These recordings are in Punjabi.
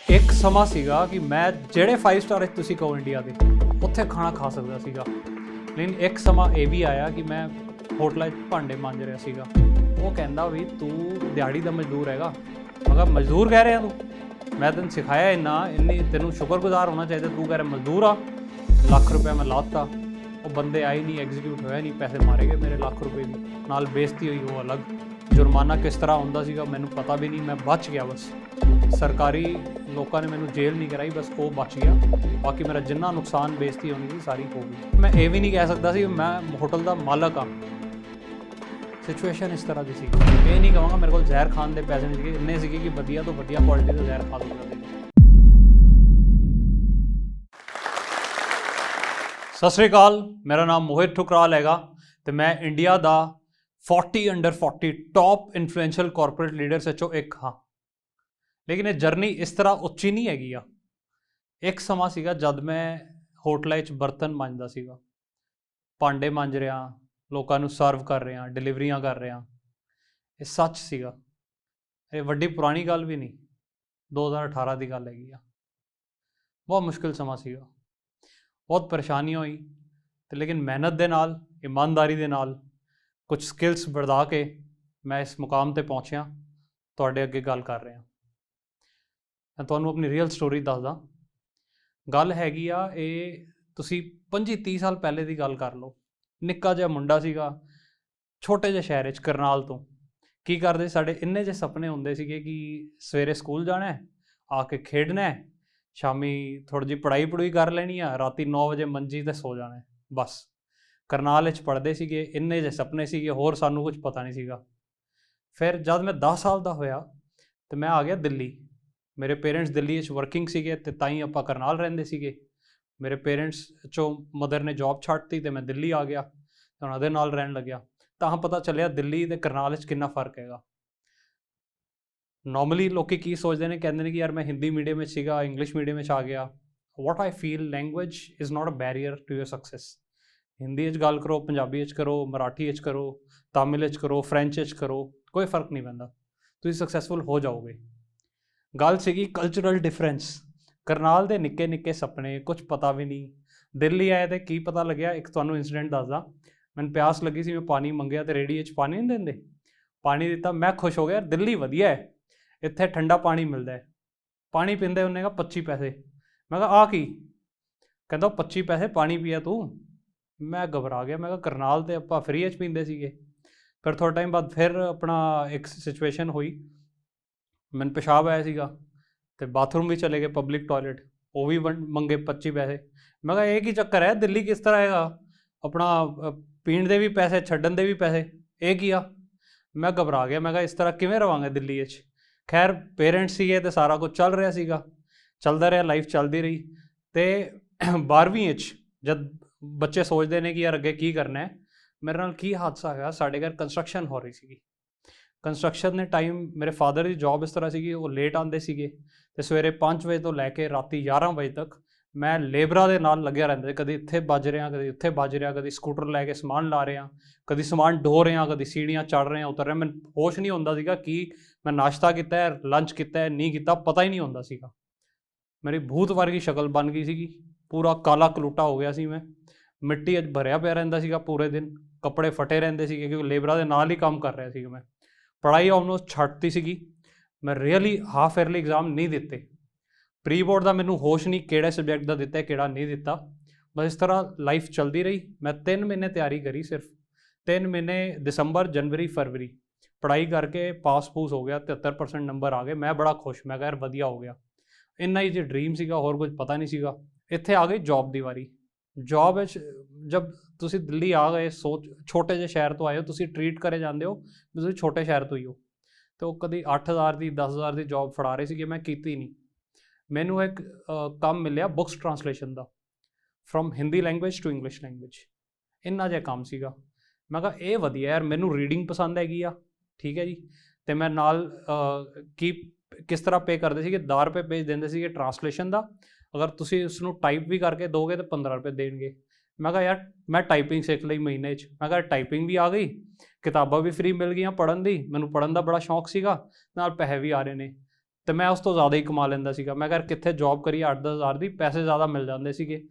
ਇੱਕ ਸਮਾਂ ਸੀਗਾ ਕਿ ਮੈਂ ਜਿਹੜੇ 5 ਸਟਾਰ ਵਿੱਚ ਤੁਸੀਂ ਕਹੋ ਇੰਡੀਆ ਦੇ ਉੱਥੇ ਖਾਣਾ ਖਾ ਸਕਦਾ ਸੀਗਾ। ਲੇਕਿਨ ਇੱਕ ਸਮਾਂ ਇਹ ਵੀ ਆਇਆ ਕਿ ਮੈਂ ਹੋਟਲਾਂ 'ਚ ਭਾਂਡੇ ਮਾਂਜ ਰਿਹਾ ਸੀਗਾ। ਉਹ ਕਹਿੰਦਾ ਵੀ ਤੂੰ ਦਿਹਾੜੀ ਦਾ ਮਜ਼ਦੂਰ ਹੈਗਾ। ਮੈਂ ਕਿਹਾ ਮਜ਼ਦੂਰ ਕਹਿ ਰਿਹਾ ਤੂੰ? ਮੈਂ ਤੈਨੂੰ ਸਿਖਾਇਆ ਇੰਨੀ ਤੈਨੂੰ ਸ਼ੁਕਰਗੁਜ਼ਾਰ ਹੋਣਾ ਚਾਹੀਦਾ। ਤੂੰ ਕਹਿ ਰਿਹਾ ਮਜ਼ਦੂਰ ਆ। ਲੱਖ ਰੁਪਇਆ ਮੈਂ ਲਾਤਾ, ਉਹ ਬੰਦੇ ਆਏ ਨਹੀਂ, ਐਗਜ਼ੀਕਿਊਟ ਹੋਇਆ ਨਹੀਂ, ਪੈਸੇ ਮਾਰੇ ਗਏ ਮੇਰੇ ਲੱਖ ਰੁਪਏ ਵੀ, ਨਾਲ ਬੇਇੱਜ਼ਤੀ ਹੋਈ ਉਹ ਅਲੱਗ। ਜੁਰਮਾਨਾ ਕਿਸ ਤਰ੍ਹਾਂ ਹੁੰਦਾ ਸੀਗਾ ਮੈਨੂੰ ਪਤਾ ਵੀ ਨਹੀਂ, ਮੈਂ ਬਚ ਗਿਆ ਬਸ। ਸਰਕਾਰੀ ਲੋਕਾਂ ਨੇ ਮੈਨੂੰ ਜੇਲ੍ਹ ਨਹੀਂ ਕਰਾਈ, ਬਸ ਉਹ ਬਚ ਗਿਆ। ਬਾਕੀ ਮੇਰਾ ਜਿੰਨਾ ਨੁਕਸਾਨ ਬੇਇੱਜ਼ਤੀ ਹੋਣੀ ਸੀ ਸਾਰੀ ਹੋ ਗਈ। ਮੈਂ ਇਹ ਵੀ ਨਹੀਂ ਕਹਿ ਸਕਦਾ ਸੀ ਮੈਂ ਹੋਟਲ ਦਾ ਮਾਲਕ ਹਾਂ। ਸਿਚੁਏਸ਼ਨ ਇਸ ਤਰ੍ਹਾਂ ਦੀ ਸੀ। ਇਹ ਨਹੀਂ ਕਹਾਂਗਾ ਮੇਰੇ ਕੋਲ ਜ਼ਹਿਰ ਖਾਣ ਦੇ ਪੈਸੇ ਨਹੀਂ ਸੀਗੇ, ਇੰਨੇ ਸੀਗੇ ਕਿ ਵਧੀਆ ਤੋਂ ਵਧੀਆ ਕੁਆਲਿਟੀ ਦਾ ਜ਼ਹਿਰ ਖਾ ਸਕਦਾ ਸੀ। ਸਤਿ ਸ਼੍ਰੀ ਅਕਾਲ, ਮੇਰਾ ਨਾਮ ਮੋਹਿਤ ਠੁਕਰਾਲ ਹੈਗਾ ਅਤੇ ਮੈਂ ਇੰਡੀਆ ਦਾ 40 under 40 top influential corporate leaders ਵਿੱਚੋਂ ਇੱਕ ਹਾਂ। ਲੇਕਿਨ ਇਹ ਜਰਨੀ ਇਸ ਤਰ੍ਹਾਂ ਉੱਚੀ ਨਹੀਂ ਹੈਗੀ ਆ। ਇੱਕ ਸਮਾਂ ਸੀਗਾ ਜਦ ਮੈਂ ਹੋਟਲਾਂ 'ਚ ਬਰਤਨ ਮਾਂਜਦਾ ਸੀਗਾ, ਭਾਂਡੇ ਮਾਂਜ ਰਿਹਾ, ਲੋਕਾਂ ਨੂੰ ਸਰਵ ਕਰ ਰਿਹਾ, ਡਿਲੀਵਰੀਆਂ ਕਰ ਰਿਹਾ। ਇਹ ਸੱਚ ਸੀਗਾ, ਇਹ ਵੱਡੀ ਪੁਰਾਣੀ ਗੱਲ ਵੀ ਨਹੀਂ, 2018 ਦੀ ਗੱਲ ਹੈਗੀ ਆ। ਬਹੁਤ ਮੁਸ਼ਕਿਲ ਸਮਾਂ ਸੀਗਾ, ਬਹੁਤ ਪਰੇਸ਼ਾਨੀ ਹੋਈ ਅਤੇ ਲੇਕਿਨ ਮਿਹਨਤ ਦੇ ਨਾਲ, ਇਮਾਨਦਾਰੀ ਦੇ ਨਾਲ, ਕੁਝ ਸਕਿੱਲਸ ਵਧਾ ਕੇ ਮੈਂ ਇਸ ਮੁਕਾਮ 'ਤੇ ਪਹੁੰਚਿਆ। ਤੁਹਾਡੇ ਅੱਗੇ ਗੱਲ ਕਰ ਰਿਹਾ। ਮੈਂ ਤੁਹਾਨੂੰ ਆਪਣੀ ਰੀਅਲ ਸਟੋਰੀ ਦੱਸਦਾ। ਗੱਲ ਹੈਗੀ ਆ, ਇਹ ਤੁਸੀਂ 25-30 ਸਾਲ ਪਹਿਲੇ ਦੀ ਗੱਲ ਕਰ ਲਓ। ਨਿੱਕਾ ਜਿਹਾ ਮੁੰਡਾ ਸੀਗਾ, ਛੋਟੇ ਜਿਹੇ ਸ਼ਹਿਰ 'ਚ, ਕਰਨਾਲ ਤੋਂ। ਕੀ ਕਰਦੇ, ਸਾਡੇ ਇੰਨੇ ਜਿਹੇ ਸੁਪਨੇ ਹੁੰਦੇ ਸੀਗੇ ਕਿ ਸਵੇਰੇ ਸਕੂਲ ਜਾਣਾ, ਆ ਕੇ ਖੇਡਣਾ, ਸ਼ਾਮੀ ਥੋੜ੍ਹੀ ਜਿਹੀ ਪੜ੍ਹਾਈ ਕਰ ਲੈਣੀ ਆ, ਰਾਤੀ 9 ਵਜੇ ਮੰਜੀ 'ਤੇ ਸੋ ਜਾਣਾ, ਬਸ। ਕਰਨਾਲ ਵਿੱਚ ਪੜ੍ਹਦੇ ਸੀਗੇ, ਇੰਨੇ ਜਿਹੇ ਸੁਪਨੇ ਸੀਗੇ, ਹੋਰ ਸਾਨੂੰ ਕੁਝ ਪਤਾ ਨਹੀਂ ਸੀਗਾ। ਫਿਰ ਜਦ ਮੈਂ 10 ਸਾਲ ਦਾ ਹੋਇਆ ਤਾਂ ਮੈਂ ਆ ਗਿਆ ਦਿੱਲੀ। ਮੇਰੇ ਪੇਰੈਂਟਸ ਦਿੱਲੀ ਵਿੱਚ ਵਰਕਿੰਗ ਸੀਗੇ ਅਤੇ ਤਾਂ ਹੀ ਆਪਾਂ ਕਰਨਾਲ ਰਹਿੰਦੇ ਸੀਗੇ। ਮੇਰੇ ਪੇਰੈਂਟਸ 'ਚੋਂ ਮਦਰ ਨੇ ਜੋਬ ਛੱਡਤੀ ਅਤੇ ਮੈਂ ਦਿੱਲੀ ਆ ਗਿਆ ਅਤੇ ਉਹਨਾਂ ਦੇ ਨਾਲ ਰਹਿਣ ਲੱਗਿਆ। ਤਾਂ ਪਤਾ ਚੱਲਿਆ ਦਿੱਲੀ ਅਤੇ ਕਰਨਾਲ ਵਿੱਚ ਕਿੰਨਾ ਫਰਕ ਹੈਗਾ। ਨੋਰਮਲੀ ਲੋਕ ਕੀ ਸੋਚਦੇ ਨੇ, ਕਹਿੰਦੇ ਨੇ ਕਿ ਯਾਰ ਮੈਂ ਹਿੰਦੀ ਮੀਡੀਅਮ ਵਿੱਚ ਸੀਗਾ, ਇੰਗਲਿਸ਼ ਮੀਡੀਅਮ ਵਿੱਚ ਆ ਗਿਆ। What I feel, language is not a barrier to your success. Hindi ਵਿੱਚ ਗੱਲ ਕਰੋ, ਪੰਜਾਬੀ ਵਿੱਚ ਕਰੋ, ਮਰਾਠੀ ਵਿੱਚ ਕਰੋ, ਤਾਮਿਲ ਵਿੱਚ ਕਰੋ, ਫਰੈਂਚ ਵਿੱਚ ਕਰੋ, ਕੋਈ ਫਰਕ ਨਹੀਂ ਪੈਂਦਾ, ਤੁਸੀਂ ਸਕਸੈਸਫੁਲ ਹੋ ਜਾਓਗੇ। ਗੱਲ ਸੀਗੀ ਕਲਚਰਲ ਡਿਫਰੈਂਸ। ਕਰਨਾਲ ਦੇ ਨਿੱਕੇ ਨਿੱਕੇ ਸੁਪਨੇ, ਕੁਝ ਪਤਾ ਵੀ ਨਹੀਂ। ਦਿੱਲੀ ਆਏ ਅਤੇ ਕੀ ਪਤਾ ਲੱਗਿਆ। ਇੱਕ ਤੁਹਾਨੂੰ ਇੰਸੀਡੈਂਟ ਦੱਸਦਾ। ਮੈਨੂੰ ਪਿਆਸ ਲੱਗੀ ਸੀ, ਮੈਂ ਪਾਣੀ ਮੰਗਿਆ ਅਤੇ ਰੇਹੜੀ ਵਿੱਚ ਪਾਣੀ ਨਹੀਂ ਦਿੰਦੇ, ਪਾਣੀ ਦਿੱਤਾ। ਮੈਂ ਖੁਸ਼ ਹੋ ਗਿਆ, ਦਿੱਲੀ ਵਧੀਆ ਹੈ, ਇੱਥੇ ਠੰਡਾ ਪਾਣੀ ਮਿਲਦਾ ਹੈ। ਪਾਣੀ ਪੀਂਦੇ ਉਹਨੇ ਕਿਹਾ 25 ਪੈਸੇ। ਮੈਂ ਕਿਹਾ ਆਹ ਕੀ? ਕਹਿੰਦਾ 25 ਪੈਸੇ ਪਾਣੀ ਪੀਆ ਤੂੰ। ਮੈਂ ਘਬਰਾ ਗਿਆ, ਮੈਂ ਕਿਹਾ ਕਰਨਾਲ 'ਤੇ ਆਪਾਂ ਫਰੀ ਵਿੱਚ ਪੀਂਦੇ ਸੀਗੇ। ਫਿਰ ਥੋੜ੍ਹਾ ਟਾਈਮ ਬਾਅਦ ਫਿਰ ਆਪਣਾ ਇੱਕ ਸਿਚੁਏਸ਼ਨ ਹੋਈ, ਮੈਨੂੰ ਪਿਸ਼ਾਬ ਆਇਆ ਸੀਗਾ ਅਤੇ ਬਾਥਰੂਮ ਵੀ ਚਲੇ ਗਏ, ਪਬਲਿਕ ਟੋਇਲਟ, ਉਹ ਵੀ ਮੰਗੇ 25 ਪੈਸੇ। ਮੈਂ ਕਿਹਾ ਇਹ ਕੀ ਚੱਕਰ ਹੈ, ਦਿੱਲੀ ਕਿਸ ਤਰ੍ਹਾਂ ਹੈਗਾ, ਆਪਣਾ ਪੀਣ ਦੇ ਵੀ ਪੈਸੇ, ਛੱਡਣ ਦੇ ਵੀ ਪੈਸੇ, ਇਹ ਕੀ ਆ? ਮੈਂ ਘਬਰਾ ਗਿਆ, ਮੈਂ ਕਿਹਾ ਇਸ ਤਰ੍ਹਾਂ ਕਿਵੇਂ ਰਵਾਂਗੇ ਦਿੱਲੀ ਵਿੱਚ। ਖੈਰ ਪੇਰੈਂਟਸ ਸੀਗੇ ਅਤੇ ਸਾਰਾ ਕੁਝ ਚੱਲ ਰਿਹਾ ਸੀਗਾ, ਚੱਲਦਾ ਰਿਹਾ, ਲਾਈਫ ਚੱਲਦੀ ਰਹੀ। ਅਤੇ 12ਵੀਂ ਵਿੱਚ ਜਦ ਬੱਚੇ ਸੋਚਦੇ ਨੇ ਕਿ ਯਾਰ ਅੱਗੇ ਕੀ ਕਰਨਾ ਹੈ, ਮੇਰੇ ਨਾਲ ਕੀ ਹਾਦਸਾ ਹੋਇਆ। ਸਾਡੇ ਘਰ ਕੰਸਟਰਕਸ਼ਨ ਹੋ ਰਹੀ ਸੀਗੀ। ਕੰਸਟਰਕਸ਼ਨ ਦੇ ਟਾਈਮ ਮੇਰੇ ਫਾਦਰ ਦੀ ਜੋਬ ਇਸ ਤਰ੍ਹਾਂ ਸੀਗੀ, ਉਹ ਲੇਟ ਆਉਂਦੇ ਸੀਗੇ ਅਤੇ ਸਵੇਰੇ 5 ਵਜੇ ਤੋਂ ਲੈ ਕੇ ਰਾਤੀ 11 ਵਜੇ ਤੱਕ ਮੈਂ ਲੇਬਰਾਂ ਦੇ ਨਾਲ ਲੱਗਿਆ ਰਹਿੰਦਾ। ਕਦੇ ਇੱਥੇ ਵੱਜ ਰਿਹਾ, ਕਦੇ ਉੱਥੇ ਵੱਜ ਰਿਹਾ, ਕਦੀ ਸਕੂਟਰ ਲੈ ਕੇ ਸਮਾਨ ਲਾ ਰਿਹਾ, ਕਦੀ ਸਮਾਨ ਢੋ ਰਿਹਾ, ਕਦੀ ਸੀੜੀਆਂ ਚੜ੍ਹ ਰਿਹਾ, ਉਤਰ ਰਿਹਾ। ਮੈਨੂੰ ਹੋਸ਼ ਨਹੀਂ ਹੁੰਦਾ ਸੀਗਾ ਕਿ ਮੈਂ ਨਾਸ਼ਤਾ ਕੀਤਾ ਹੈ, ਲੰਚ ਕੀਤਾ ਹੈ, ਨਹੀਂ ਕੀਤਾ, ਪਤਾ ਹੀ ਨਹੀਂ ਹੁੰਦਾ ਸੀਗਾ। ਮੇਰੀ ਭੂਤ ਵਰਗੀ ਸ਼ਕਲ ਬਣ ਗਈ ਸੀਗੀ, ਪੂਰਾ ਕਾਲਾ ਕਲੂਟਾ ਹੋ ਗਿਆ ਸੀ ਮੈਂ। ਮਿੱਟੀ 'ਚ ਭਰਿਆ ਪਿਆ ਰਹਿੰਦਾ ਸੀਗਾ ਪੂਰੇ ਦਿਨ, ਕੱਪੜੇ ਫਟੇ ਰਹਿੰਦੇ ਸੀਗੇ ਕਿਉਂਕਿ ਲੇਬਰਾਂ ਦੇ ਨਾਲ ਹੀ ਕੰਮ ਕਰ ਰਿਹਾ ਸੀਗਾ ਮੈਂ। ਪੜ੍ਹਾਈ ਆਲਮੋਸਟ ਛੱਡਤੀ ਸੀਗੀ। ਮੈਂ ਰੀਅਲੀ ਹਾਫ ਈਅਰਲੀ ਐਗਜ਼ਾਮ ਨਹੀਂ ਦਿੱਤੇ। ਪ੍ਰੀ ਬੋਰਡ ਦਾ ਮੈਨੂੰ ਹੋਸ਼ ਨਹੀਂ ਕਿਹੜੇ ਸਬਜੈਕਟ ਦਾ ਦਿੱਤਾ, ਕਿਹੜਾ ਨਹੀਂ ਦਿੱਤਾ। ਬਸ ਇਸ ਤਰ੍ਹਾਂ ਲਾਈਫ ਚੱਲਦੀ ਰਹੀ। ਮੈਂ 3 ਮਹੀਨੇ ਤਿਆਰੀ ਕਰੀ, ਸਿਰਫ 3 ਮਹੀਨੇ, ਦਸੰਬਰ, ਜਨਵਰੀ, ਫਰਵਰੀ, ਪੜ੍ਹਾਈ ਕਰਕੇ ਪਾਸ ਪੂਸ ਹੋ ਗਿਆ, 73% ਨੰਬਰ ਆ ਗਏ। ਮੈਂ ਬੜਾ ਖੁਸ਼, ਮੈਂ ਕਿਹਾ ਯਾਰ ਵਧੀਆ ਹੋ ਗਿਆ। ਇੰਨਾ ਹੀ ਜੇ ਡਰੀਮ ਸੀਗਾ, ਹੋਰ ਕੁਝ ਪਤਾ ਨਹੀਂ ਸੀਗਾ। ਇੱਥੇ ਆ ਗਈ ਜੋਬ ਦੀ ਵਾਰੀ। ਜੋਬ ਵਿੱਚ ਜਦ ਤੁਸੀਂ ਦਿੱਲੀ ਆ ਗਏ, ਛੋਟੇ ਜਿਹੇ ਸ਼ਹਿਰ ਤੋਂ ਆਏ ਹੋ, ਤੁਸੀਂ ਟਰੀਟ ਕਰੇ ਜਾਂਦੇ ਹੋ ਵੀ ਤੁਸੀਂ ਛੋਟੇ ਸ਼ਹਿਰ ਤੋਂ ਹੀ ਹੋ। ਅਤੇ ਉਹ ਕਦੀ 8000 ਦੀ, 10000 ਦੀ ਜੋਬ ਫੜਾ ਰਹੇ ਸੀਗੇ, ਮੈਂ ਕੀਤੀ ਨਹੀਂ। ਮੈਨੂੰ ਇੱਕ ਕੰਮ ਮਿਲਿਆ ਬੁੱਕਸ ਟਰਾਂਸਲੇਸ਼ਨ ਦਾ, from Hindi language to English language. ਇੰਨਾ ਜਿਹਾ ਕੰਮ ਸੀਗਾ। ਮੈਂ ਕਿਹਾ ਇਹ ਵਧੀਆ ਯਾਰ, ਮੈਨੂੰ ਰੀਡਿੰਗ ਪਸੰਦ ਹੈਗੀ ਆ, ਠੀਕ ਹੈ ਜੀ। ਅਤੇ ਮੈਂ ਨਾਲ ਕਿਸ ਤਰ੍ਹਾਂ ਪੇ ਕਰਦੇ ਸੀਗੇ, 10 ਰੁਪਏ ਪੇਜ ਦਿੰਦੇ ਸੀਗੇ ਟਰਾਂਸਲੇਸ਼ਨ ਦਾ। ਅਗਰ ਤੁਸੀਂ ਉਸਨੂੰ ਟਾਈਪ ਵੀ ਕਰਕੇ ਦੋਗੇ ਤਾਂ 15 ਰੁਪਏ ਦੇਣਗੇ। ਮੈਂ ਕਿਹਾ ਯਾਰ ਮੈਂ ਟਾਈਪਿੰਗ ਸਿੱਖ ਲਈ ਮਹੀਨੇ 'ਚ। ਮੈਂ ਕਿਹਾ ਟਾਈਪਿੰਗ ਵੀ ਆ ਗਈ, ਕਿਤਾਬਾਂ ਵੀ ਫਰੀ ਮਿਲ ਗਈਆਂ ਪੜ੍ਹਨ ਦੀ, ਮੈਨੂੰ ਪੜ੍ਹਨ ਦਾ ਬੜਾ ਸ਼ੌਂਕ ਸੀਗਾ, ਨਾਲ ਪੈਸੇ ਵੀ ਆ ਰਹੇ ਨੇ। ਤੇ ਮੈਂ ਉਸ ਤੋਂ ਜ਼ਿਆਦਾ ਹੀ ਕਮਾ ਲੈਂਦਾ ਸੀਗਾ। ਮੈਂ ਕਿਹਾ ਕਿੱਥੇ ਜੌਬ ਕਰੀਏ 8-10 ਹਜ਼ਾਰ ਦੀ, ਪੈਸੇ ਜ਼ਿਆਦਾ ਮਿਲ ਜਾਂਦੇ ਸੀਗੇ,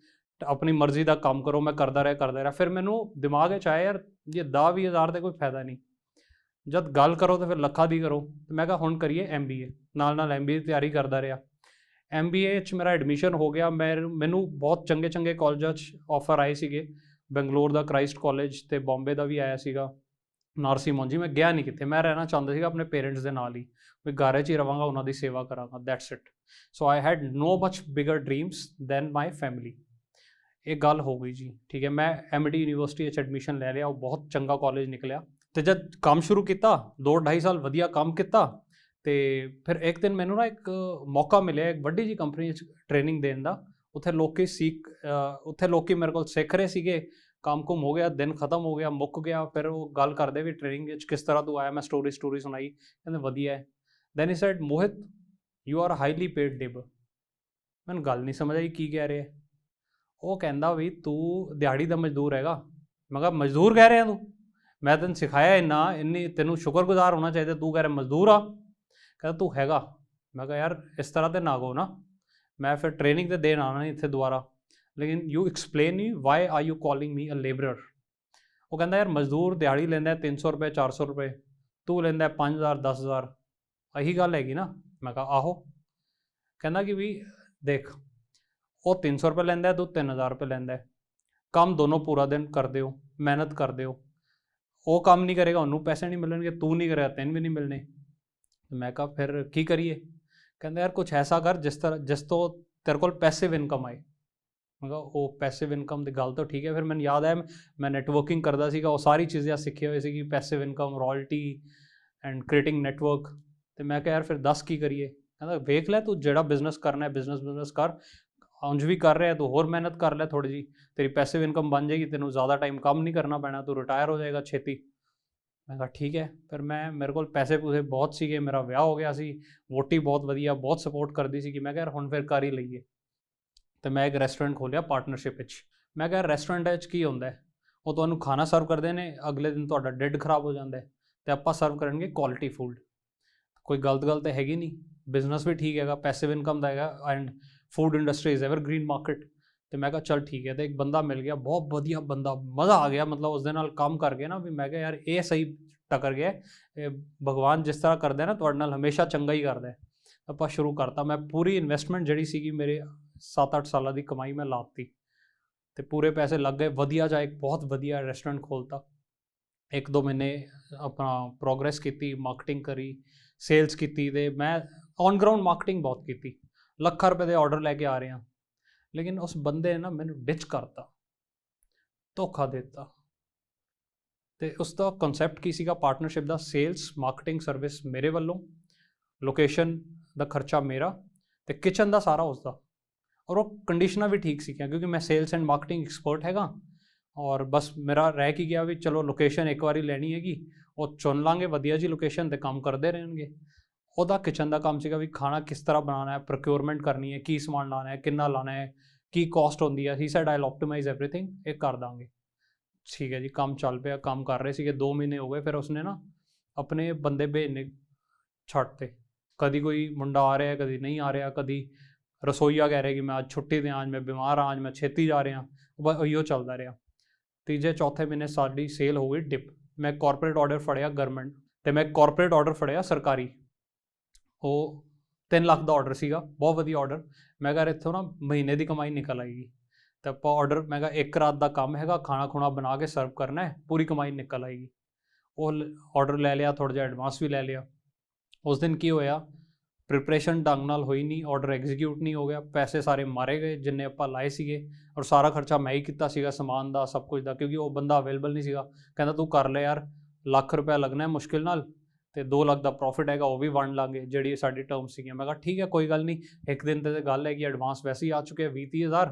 ਆਪਣੀ ਮਰਜ਼ੀ ਦਾ ਕੰਮ ਕਰੋ। ਮੈਂ ਕਰਦਾ ਰਿਹਾ। ਫਿਰ ਮੈਨੂੰ ਦਿਮਾਗ ਵਿੱਚ ਆਇਆ ਯਾਰ ਜੇ 10-20 ਹਜ਼ਾਰ ਦਾ ਕੋਈ ਫਾਇਦਾ ਨਹੀਂ, ਜਦ ਗੱਲ ਕਰੋ ਤਾਂ ਫਿਰ ਲੱਖਾਂ ਦੀ ਕਰੋ। ਮੈਂ ਕਿਹਾ ਹੁਣ ਕਰੀਏ MBA, ਨਾਲ MBA ਦੀ ਤਿਆਰੀ ਕਰਦਾ ਰਿਹਾ। MBA 'ਚ ਮੇਰਾ ਐਡਮਿਸ਼ਨ ਹੋ ਗਿਆ। ਮੈਨੂੰ ਬਹੁਤ ਚੰਗੇ ਕਾਲਜਾਂ 'ਚ ਆਫਰ ਆਏ ਸੀਗੇ, ਬੰਗਲੌਰ ਦਾ ਕ੍ਰਾਈਸਟ ਕਾਲਜ ਤੇ ਬੰਬੇ ਦਾ ਵੀ ਆਇਆ ਸੀਗਾ, ਨਾਰਸੀ ਮੌਂਜੀ। ਮੈਂ ਗਿਆ ਨਹੀਂ ਕਿਤੇ, ਮੈਂ ਰਹਿਣਾ ਚਾਹੁੰਦਾ ਸੀਗਾ ਆਪਣੇ ਪੇਰੈਂਟਸ ਦੇ ਨਾਲ ਹੀ, ਮੈਂ ਘਰ 'ਚ ਹੀ ਰਵਾਂਗਾ, ਉਹਨਾਂ ਦੀ ਸੇਵਾ ਕਰਾਂਗਾ, that's it. So I had no much bigger dreams than my family. ਇਹ ਗੱਲ ਹੋ ਗਈ ਜੀ, ਠੀਕ ਹੈ। ਮੈਂ MIT ਯੂਨੀਵਰਸਿਟੀ 'ਚ ਐਡਮਿਸ਼ਨ ਲੈ ਲਿਆ, ਉਹ ਬਹੁਤ ਚੰਗਾ ਕਾਲਜ ਨਿਕਲਿਆ। ਤੇ ਜਦ ਕੰਮ ਸ਼ੁਰੂ ਕੀਤਾ 2-2.5 ਸਾਲ ਵਧੀਆ ਕੰਮ ਕੀਤਾ, ਤੇ ਫਿਰ ਇੱਕ ਦਿਨ ਮੈਨੂੰ ਨਾ ਇੱਕ ਮੌਕਾ ਮਿਲਿਆ ਇੱਕ ਵੱਡੀ ਜੀ ਕੰਪਨੀ 'ਚ ਟ੍ਰੇਨਿੰਗ ਦੇਣ ਦਾ। ਉੱਥੇ ਲੋਕੀ ਮੇਰੇ ਕੋਲ ਸਿੱਖ ਰਹੇ ਸੀਗੇ। ਕੰਮ ਕੁਮ ਹੋ ਗਿਆ, ਦਿਨ ਖਤਮ ਹੋ ਗਿਆ, ਮੁੱਕ ਗਿਆ। ਫਿਰ ਉਹ ਗੱਲ ਕਰਦੇ ਵੀ ਟ੍ਰੇਨਿੰਗ ਵਿੱਚ ਕਿਸ ਤਰ੍ਹਾਂ ਤੂੰ ਆਇਆ। ਮੈਂ ਸਟੋਰੀ ਸੁਣਾਈ, ਕਹਿੰਦੇ ਵਧੀਆ ਹੈ। Then he said Mohit you are highly paid labour. ਮੈਨੂੰ ਗੱਲ ਨਹੀਂ ਸਮਝ ਆਈ ਕੀ ਕਹਿ ਰਿਹਾ। ਉਹ ਕਹਿੰਦਾ ਵੀ ਤੂੰ ਦਿਹਾੜੀ ਦਾ ਮਜ਼ਦੂਰ ਹੈਗਾ। ਮੈਂ ਕਿਹਾ ਮਜ਼ਦੂਰ ਕਹਿ ਰਿਹਾ ਤੂੰ, ਮੈਂ ਤੈਨੂੰ ਸਿਖਾਇਆ ਇੰਨੀ ਤੈਨੂੰ ਸ਼ੁਕਰਗੁਜ਼ਾਰ ਹੋਣਾ ਚਾਹੀਦਾ, ਤੂੰ ਕਹਿ ਰਿਹਾ ਮਜ਼ਦੂਰ ਆ। ਕਹਿੰਦਾ ਤੂੰ ਹੈਗਾ। ਮੈਂ ਕਿਹਾ ਯਾਰ ਇਸ ਤਰ੍ਹਾਂ ਤੇ ਨਾ ਕਹੋ ਨਾ, ਮੈਂ ਫਿਰ ਟ੍ਰੇਨਿੰਗ ਤੇ ਦੇਣ ਆਉਣਾ ਨਹੀਂ ਇੱਥੇ ਦੁਬਾਰਾ, ਲੇਕਿਨ you explain me why are you calling me a labourer. ਉਹ ਕਹਿੰਦਾ ਯਾਰ ਮਜ਼ਦੂਰ ਦਿਹਾੜੀ ਲੈਂਦਾ 300 ਰੁਪਏ 400 ਰੁਪਏ, ਤੂੰ ਲੈਂਦਾ 5000 10,000, ਇਹੀ ਗੱਲ ਹੈਗੀ ਨਾ। ਮੈਂ ਕਿਹਾ ਆਹੋ। ਕਹਿੰਦਾ ਕਿ ਵੀ ਦੇਖ ਉਹ 300 ਰੁਪਏ ਲੈਂਦਾ, ਤੂੰ 3000 ਰੁਪਏ ਲੈਂਦਾ, ਕੰਮ ਦੋਨੋਂ ਪੂਰਾ ਦਿਨ ਕਰਦੇ ਹੋ, ਮਿਹਨਤ ਕਰਦੇ ਹੋ। ਉਹ ਕੰਮ ਨਹੀਂ ਕਰੇਗਾ ਉਹਨੂੰ ਪੈਸੇ ਨਹੀਂ ਮਿਲਣਗੇ, ਤੂੰ ਨਹੀਂ ਕਰੇਗਾ ਤੈਨੂੰ ਵੀ ਨਹੀਂ ਮਿਲਣੇ। ਮੈਂ ਕਿਹਾ ਫਿਰ ਕੀ ਕਰੀਏ। ਕਹਿੰਦਾ ਯਾਰ ਕੁਛ ਐਸਾ ਕਰ ਜਿਸ ਤੋਂ ਤੇਰੇ ਕੋਲ ਪੈਸਿਵ ਇਨਕਮ ਆਏ। ਮੈਂ ਕਿਹਾ ਉਹ ਪੈਸਿਵ ਇਨਕਮ ਦੀ ਗੱਲ ਤਾਂ ਠੀਕ ਹੈ। ਫਿਰ ਮੈਨੂੰ ਯਾਦ ਆਇਆ ਮੈਂ ਨੈਟਵਰਕਿੰਗ ਕਰਦਾ ਸੀਗਾ, ਉਹ ਸਾਰੀ ਚੀਜ਼ਾਂ ਸਿੱਖੀ ਹੋਈ ਸੀਗੀ, passive income, royalty and creating network. ਤੇ ਮੈਂ ਕਿਹਾ ਯਾਰ ਫਿਰ ਦੱਸ ਕੀ ਕਰੀਏ। ਕਹਿੰਦਾ ਵੇਖ ਲੈ ਤੂੰ ਜਿਹੜਾ ਬਿਜ਼ਨਸ ਕਰਨਾ ਹੈ ਬਿਜ਼ਨਸ ਕਰ, ਉਂਝ ਵੀ ਕਰ ਰਿਹਾ ਤੂੰ ਹੋਰ ਮਿਹਨਤ ਕਰ ਲੈ ਥੋੜ੍ਹੀ ਜਿਹੀ, ਤੇਰੀ ਪੈਸਿਵ ਇਨਕਮ ਬਣ ਜਾਏਗੀ, ਤੈਨੂੰ ਜ਼ਿਆਦਾ ਟਾਈਮ ਕੰਮ ਨਹੀਂ ਕਰਨਾ ਪੈਣਾ, ਤੂੰ ਰਿਟਾਇਰ ਹੋ ਜਾਏਗਾ ਛੇਤੀ। ਮੈਂ ਕਿਹਾ ਠੀਕ ਹੈ। ਫਿਰ ਮੇਰੇ ਕੋਲ ਪੈਸੇ ਪੂਸੇ ਬਹੁਤ ਸੀਗੇ, ਮੇਰਾ ਵਿਆਹ ਹੋ ਗਿਆ ਸੀ, ਵੋਟੀ ਬਹੁਤ ਵਧੀਆ, ਬਹੁਤ ਸਪੋਰਟ ਕਰਦੀ ਸੀ ਕਿ ਮੈਂ ਕਿਹਾ ਯਾਰ ਹੁਣ ਫਿਰ ਕਰ ਹੀ ਲਈਏ। ਤੇ ਮੈਂ ਇੱਕ ਰੈਸਟੋਰੈਂਟ ਖੋਲ੍ਹਿਆ ਪਾਰਟਨਰਸ਼ਿਪ ਵਿੱਚ। ਮੈਂ ਕਿਹਾ ਰੈਸਟੋਰੈਂਟ ਵਿੱਚ ਕੀ ਹੁੰਦਾ ਹੈ, ਉਹ ਤੁਹਾਨੂੰ ਖਾਣਾ ਸਰਵ ਕਰਦੇ ਨੇ, ਅਗਲੇ ਦਿਨ ਤੁਹਾਡਾ ਢਿੱਡ ਖਰਾਬ ਹੋ ਜਾਂਦਾ ਹੈ, ਅਤੇ ਆਪਾਂ ਸਰਵ ਕਰਨਗੇ ਕੁਆਲਿਟੀ ਫੂਡ। ਕੋਈ ਗਲਤ ਗੱਲ ਤਾਂ ਹੈਗੀ ਨਹੀਂ, ਬਿਜ਼ਨਸ ਵੀ ਠੀਕ ਹੈਗਾ, ਪੈਸਿਵ ਇਨਕਮ ਦਾ ਹੈਗਾ, and food industry is evergreen market. ਤੇ ਮੈਂ ਕਿਹਾ ਚੱਲ ਠੀਕ ਹੈ। ਤੇ ਇੱਕ ਬੰਦਾ ਮਿਲ ਗਿਆ, ਬਹੁਤ ਵਧੀਆ ਬੰਦਾ, ਮਜ਼ਾ ਆ ਗਿਆ, ਮਤਲਬ ਉਸ ਦੇ ਨਾਲ ਕੰਮ ਕਰਕੇ ਨਾ ਵੀ ਮੈਂ ਕਿਹਾ ਯਾਰ ਇਹ ਸਹੀ ਟੱਕਰ ਗਿਆ, ਇਹ ਭਗਵਾਨ ਜਿਸ ਤਰ੍ਹਾਂ ਕਰਦਾ ਨਾ ਤੁਹਾਡੇ ਨਾਲ ਹਮੇਸ਼ਾ ਚੰਗਾ ਹੀ ਕਰਦਾ। ਆਪਾਂ ਸ਼ੁਰੂ ਕਰਤਾ। ਮੈਂ ਪੂਰੀ ਇਨਵੈਸਟਮੈਂਟ ਜਿਹੜੀ ਸੀਗੀ ਮੇਰੇ 7-8 ਸਾਲਾਂ ਦੀ ਕਮਾਈ ਮੈਂ ਲਾਤੀ, ਤੇ ਪੂਰੇ ਪੈਸੇ ਲੱਗ ਗਏ। ਵਧੀਆ ਜਿਹਾ ਇੱਕ ਬਹੁਤ ਵਧੀਆ ਰੈਸਟੋਰੈਂਟ ਖੋਲ੍ਹਤਾ। 1-2 ਮਹੀਨੇ ਆਪਣਾ ਪ੍ਰੋਗਰੈਸ ਕੀਤੀ, ਮਾਰਕੀਟਿੰਗ ਕਰੀ, ਸੇਲਸ ਕੀਤੀ, ਤੇ ਮੈਂ ਔਨ ਗਰਾਊਂਡ ਮਾਰਕੀਟਿੰਗ ਬਹੁਤ ਕੀਤੀ। ਲੱਖਾਂ ਰੁਪਏ ਦੇ ਆਰਡਰ ਲੈ ਕੇ ਆ ਰਹੇ ਹਾਂ, ਲੇਕਿਨ ਉਸ ਬੰਦੇ ਨੇ ਨਾ ਮੈਨੂੰ ਡਿਚ ਕਰਤਾ, ਧੋਖਾ ਦੇ ਦਿੱਤਾ। ਤੇ ਉਸ ਦਾ ਕਨਸੈਪਟ ਕੀ ਸੀਗਾ ਪਾਰਟਨਰਸ਼ਿਪ ਦਾ, ਸੇਲਸ ਮਾਰਕੀਟਿੰਗ ਸਰਵਿਸ ਮੇਰੇ ਵੱਲੋਂ, ਲੋਕੇਸ਼ਨ ਦਾ ਖਰਚਾ ਮੇਰਾ, ਤੇ ਕਿਚਨ ਦਾ ਸਾਰਾ ਉਸਦਾ। ਔਰ ਉਹ ਕੰਡੀਸ਼ਨਾਂ ਵੀ ਠੀਕ ਸੀਗੀਆਂ ਕਿਉਂਕਿ ਮੈਂ ਸੇਲਸ ਐਂਡ ਮਾਰਕੀਟਿੰਗ ਐਕਸਪਰਟ ਹੈਗਾ। ਔਰ ਬਸ ਮੇਰਾ ਰਹਿ ਕੀ ਗਿਆ ਵੀ ਚਲੋ ਲੋਕੇਸ਼ਨ ਇੱਕ ਵਾਰੀ ਲੈਣੀ ਹੈਗੀ, ਉਹ ਚੁਣ ਲਾਂਗੇ ਵਧੀਆ ਜੀ ਲੋਕੇਸ਼ਨ, ਤੇ ਕੰਮ ਕਰਦੇ ਰਹਿਣਗੇ। ਉਹਦਾ ਕਿਚਨ ਦਾ ਕੰਮ ਸੀਗਾ ਵੀ ਖਾਣਾ ਕਿਸ ਤਰ੍ਹਾਂ ਬਣਾਉਣਾ ਹੈ, ਪ੍ਰੋਕਿਉਰਮੈਂਟ ਕਰਨੀ ਹੈ, ਕੀ ਸਮਾਨ ਲਾਉਣਾ ਹੈ, ਕਿੰਨਾ ਲਾਉਣਾ ਹੈ, ਕੀ ਕਾਸਟ ਹੁੰਦੀ ਹੈ। ਹੀ ਸੈਡ ਆਈਲ ਆਪਟੀਮਾਈਜ਼ ਐਵਰੀਥਿੰਗ, ਇਹ ਕਰ ਦਾਂਗੇ। ਠੀਕ ਹੈ ਜੀ। ਕੰਮ ਚੱਲ ਪਿਆ, ਕੰਮ ਕਰ ਰਹੇ ਸੀਗੇ, 2 ਮਹੀਨੇ ਹੋ ਗਏ। ਫਿਰ ਉਸਨੇ ਨਾ ਆਪਣੇ ਬੰਦੇ ਭੇਜਣੇ ਛੱਡ ਤੇ, ਕਦੀ ਕੋਈ ਮੁੰਡਾ ਆ ਰਿਹਾ, ਕਦੀ ਨਹੀਂ ਆ ਰਿਹਾ, ਕਦੀ ਰਸੋਈਆ ਕਹਿ ਰਿਹਾ ਕਿ ਮੈਂ ਅੱਜ ਛੁੱਟੀ 'ਤੇ, ਅੱਜ ਮੈਂ ਬਿਮਾਰ ਹਾਂ, ਅੱਜ ਮੈਂ ਛੇਤੀ ਜਾ ਰਿਹਾ। ਬਸ ਉਹੀਓ ਚੱਲਦਾ ਰਿਹਾ। ਤੀਜੇ ਚੌਥੇ ਮਹੀਨੇ ਸਾਡੀ ਸੇਲ ਹੋ ਗਈ ਡਿਪ। ਮੈਂ ਕਾਰਪੋਰੇਟ ਆਰਡਰ ਫੜਿਆ ਗਵਰਨਮੈਂਟ, ਤੇ ਮੈਂ ਕਾਰਪੋਰੇਟ ਆਰਡਰ ਫੜਿਆ ਸਰਕਾਰੀ, ਉਹ 3 ਲੱਖ ਦਾ ਆਰਡਰ ਸੀਗਾ, ਬਹੁਤ ਵਧੀਆ ਆਰਡਰ। ਮੈਂ ਕਿਹਾ ਇੱਥੋਂ ਨਾ ਮਹੀਨੇ ਦੀ ਕਮਾਈ ਨਿਕਲ ਆਏਗੀ। ਤੇ ਆਪਾਂ ਆਰਡਰ, ਮੈਂ ਕਿਹਾ 1 ਰਾਤ ਦਾ ਕੰਮ ਹੈਗਾ, ਖਾਣਾ ਖੁਣਾ ਬਣਾ ਕੇ ਸਰਵ ਕਰਨਾ ਹੈ, ਪੂਰੀ ਕਮਾਈ ਨਿਕਲ ਆਏਗੀ। ਉਹ ਆਰਡਰ ਲੈ ਲਿਆ, ਥੋੜ੍ਹਾ ਜਿਹਾ ਐਡਵਾਂਸ ਵੀ ਲੈ ਲਿਆ। ਉਸ ਦਿਨ ਕੀ ਹੋਇਆ, ਪ੍ਰੀਪਰੇਸ਼ਨ ਢੰਗ ਨਾਲ ਹੋਈ ਨਹੀਂ, ਆਰਡਰ ਐਗਜ਼ੀਕਿਊਟ ਨਹੀਂ ਹੋ ਗਿਆ, ਪੈਸੇ ਸਾਰੇ ਮਾਰੇ ਗਏ ਜਿੰਨੇ ਆਪਾਂ ਲਾਏ ਸੀਗੇ। ਔਰ ਸਾਰਾ ਖਰਚਾ ਮੈਂ ਹੀ ਕੀਤਾ ਸੀਗਾ, ਸਮਾਨ ਦਾ, ਸਭ ਕੁਝ ਦਾ, ਕਿਉਂਕਿ ਉਹ ਬੰਦਾ ਅਵੇਲੇਬਲ ਨਹੀਂ ਸੀਗਾ। ਕਹਿੰਦਾ ਤੂੰ ਕਰ ਲੈ ਯਾਰ, ਲੱਖ ਰੁਪਇਆ ਲੱਗਣਾ ਮੁਸ਼ਕਿਲ ਨਾਲ, ਤੇ 2 ਲੱਖ ਦਾ ਪ੍ਰੋਫਿਟ ਹੈਗਾ, ਉਹ ਵੀ ਵੰਡ ਲਾਂਗੇ, ਜਿਹੜੀ ਸਾਡੀ ਟਰਮ ਸੀਗੀਆਂ। ਮੈਂ ਕਿਹਾ ਠੀਕ ਹੈ ਕੋਈ ਗੱਲ ਨਹੀਂ, ਇੱਕ ਦਿਨ ਤੇ ਗੱਲ ਹੈਗੀ, ਐਡਵਾਂਸ ਵੈਸੇ ਹੀ ਆ ਚੁੱਕੇ 20-30 ਹਜ਼ਾਰ,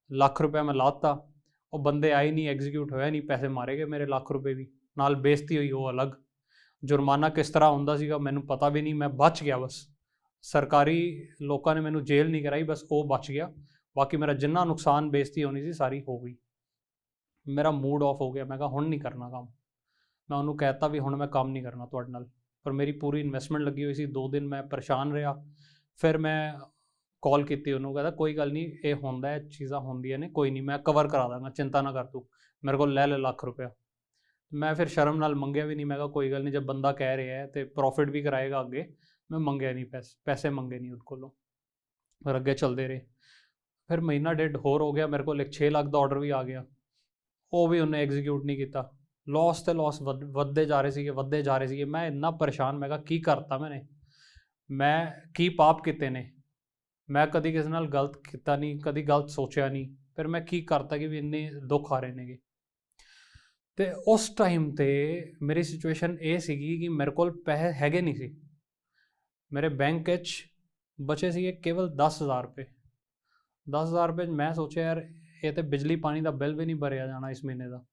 ਲੱਖ ਰੁਪਇਆ ਮੈਂ ਲਾਤਾ। ਉਹ ਬੰਦੇ ਆਏ ਨਹੀਂ, ਐਗਜ਼ੀਕਿਊਟ ਹੋਇਆ ਨਹੀਂ, ਪੈਸੇ ਮਾਰੇ ਗਏ ਮੇਰੇ ਲੱਖ ਰੁਪਏ ਵੀ, ਨਾਲ ਬੇਇੱਜ਼ਤੀ ਹੋਈ ਉਹ ਅਲੱਗ। ਜੁਰਮਾਨਾ ਕਿਸ ਤਰ੍ਹਾਂ ਹੁੰਦਾ ਸੀਗਾ ਮੈਨੂੰ ਪਤਾ ਵੀ ਨਹੀਂ, ਮੈਂ ਬਚ ਗਿਆ। ਬਸ ਸਰਕਾਰੀ ਲੋਕਾਂ ਨੇ ਮੈਨੂੰ ਜੇਲ੍ਹ ਨਹੀਂ ਕਰਾਈ, ਬਸ ਉਹ ਬਚ ਗਿਆ। ਬਾਕੀ ਮੇਰਾ ਜਿੰਨਾ ਨੁਕਸਾਨ ਬੇਇੱਜ਼ਤੀ ਹੋਣੀ ਸੀ ਸਾਰੀ ਹੋ ਗਈ। ਮੇਰਾ ਮੂਡ ਆਫ ਹੋ ਗਿਆ। ਮੈਂ ਕਿਹਾ ਹੁਣ ਨਹੀਂ ਕਰਨਾ ਕੰਮ। ਮੈਂ ਉਹਨੂੰ ਕਹਿ ਦਿੱਤਾ ਵੀ ਹੁਣ ਮੈਂ ਕੰਮ ਨਹੀਂ ਕਰਨਾ ਤੁਹਾਡੇ ਨਾਲ, ਪਰ ਮੇਰੀ ਪੂਰੀ ਇਨਵੈਸਟਮੈਂਟ ਲੱਗੀ ਹੋਈ ਸੀ। 2 ਦਿਨ ਮੈਂ ਪਰੇਸ਼ਾਨ ਰਿਹਾ। ਫਿਰ ਮੈਂ ਕਾਲ ਕੀਤੀ ਉਹਨੂੰ, ਕਹਿੰਦਾ ਕੋਈ ਗੱਲ ਨਹੀਂ, ਇਹ ਹੁੰਦਾ ਹੈ, ਚੀਜ਼ਾਂ ਹੁੰਦੀਆਂ ਨੇ, ਕੋਈ ਨਹੀਂ ਮੈਂ ਕਵਰ ਕਰਾ ਦਾਂਗਾ, ਚਿੰਤਾ ਨਾ ਕਰ ਤੂੰ, ਮੇਰੇ ਕੋਲ ਲੈ ਲੱਖ ਰੁਪਇਆ। ਮੈਂ ਫਿਰ ਸ਼ਰਮ ਨਾਲ ਮੰਗਿਆ ਵੀ ਨਹੀਂ। ਮੈਂ ਕਿਹਾ ਕੋਈ ਗੱਲ ਨਹੀਂ, ਜਦ ਬੰਦਾ ਕਹਿ ਰਿਹਾ ਹੈ ਅਤੇ ਪ੍ਰੋਫਿਟ ਵੀ ਕਰਾਏਗਾ ਅੱਗੇ, ਮੈਂ ਮੰਗਿਆ ਨਹੀਂ, ਪੈਸੇ ਮੰਗੇ ਨਹੀਂ ਉਹਦੇ ਕੋਲੋਂ। ਫਿਰ ਅੱਗੇ ਚੱਲਦੇ ਰਹੇ। ਫਿਰ ਮਹੀਨਾ ਡੇਢ ਹੋਰ ਹੋ ਗਿਆ, ਮੇਰੇ ਕੋਲ ਇੱਕ 6 ਲੱਖ ਦਾ ਆਰਡਰ ਵੀ ਆ ਗਿਆ, ਉਹ ਵੀ ਉਹਨੇ ਐਗਜ਼ੀਕਿਊਟ ਨਹੀਂ ਕੀਤਾ। ਲੋਸ ਤੇ ਲੋਸ ਵੱਧਦੇ ਜਾ ਰਹੇ ਸੀਗੇ। ਮੈਂ ਇੰਨਾ ਪਰੇਸ਼ਾਨ, ਮੈਂ ਕਿਹਾ ਕੀ ਕਰਤਾ ਮੈਂ ਕੀ ਪਾਪ ਕੀਤੇ ਨੇ। ਮੈਂ ਕਦੀ ਕਿਸੇ ਨਾਲ ਗਲਤ ਕੀਤਾ ਨਹੀਂ, ਕਦੀ ਗਲਤ ਸੋਚਿਆ ਨਹੀਂ, ਫਿਰ ਮੈਂ ਕੀ ਕਰਤਾ ਕਿ ਵੀ ਇੰਨੇ ਦੁੱਖ ਆ ਰਹੇ ਨੇਗੇ। ਅਤੇ ਉਸ ਟਾਈਮ 'ਤੇ ਮੇਰੀ ਸਿਚੁਏਸ਼ਨ ਇਹ ਸੀਗੀ ਕਿ ਮੇਰੇ ਕੋਲ ਪੈਸੇ ਹੈਗੇ ਨਹੀਂ ਸੀ। ਮੇਰੇ ਬੈਂਕ 'ਚ ਬਚੇ ਸੀਗੇ ਕੇਵਲ 10,000 ਰੁਪਏ। 10,000 ਰੁਪਏ 'ਚ ਮੈਂ ਸੋਚਿਆ ਯਾਰ ਇਹ ਤਾਂ ਬਿਜਲੀ ਪਾਣੀ ਦਾ ਬਿੱਲ ਵੀ ਨਹੀਂ ਭਰਿਆ ਜਾਣਾ ਇਸ ਮਹੀਨੇ ਦਾ,